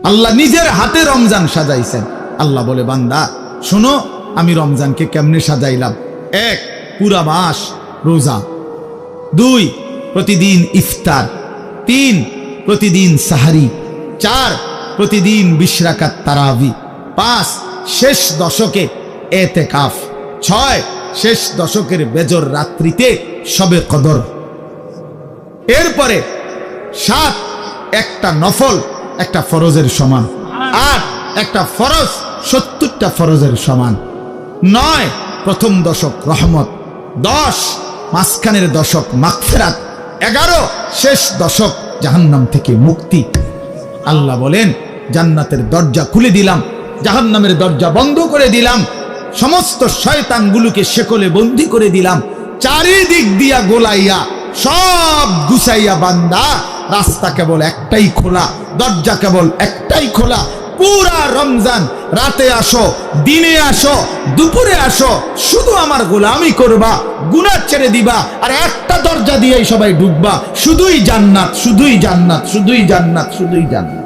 আল্লাহ নিজের হাতে রমজান সাজাইছেন। আল্লাহ বলে, বান্দা শোনো আমি রমজানকে কেমনে সাজাইলাম। 1, পুরা মাস রোজা। 2, প্রতিদিন ইফতার। 3, প্রতিদিন সাহারি। 4, প্রতিদিন 20 রাকাত তারাবি। 5, শেষ দশকে এতেকাফ। 6, শেষ দশকের বেজর রাত্রিতে শবে কদর। এরপরে 7, একটা নফল একটা ফরজের সমান। 8, একটা ফরজ 70টা ফরজের সমান। 9, প্রথম দশক রহমত। 10, মাঝখানের দশক মাগফিরাত। 11, শেষ দশক জাহান্নাম থেকে মুক্তি। আল্লাহ বলেন, জান্নাতের দরজা খুলে দিলাম, জাহান্নামের দরজা বন্ধ করে দিলাম, সমস্ত শয়তানগুলোকে শেকলে বন্দী করে দিলাম, চারিদিক দিয়া গোলাইয়া সব গুছাইয়া বান্দা রাস্তা কেবল একটাই খোলা, দরজা কেবল একটাই খোলা। পুরা রমজান রাতে আসো, দিনে আসো, দুপুরে আসো, শুধু আমার গোলামি করবা, গুনাহ ছেড়ে দিবা, আর একটা দরজা দিয়েই সবাই ঢুকবা, শুধুই জান্নাত, শুধুই জান্নাত, শুধুই জান্নাত, শুধুই জান্নাত।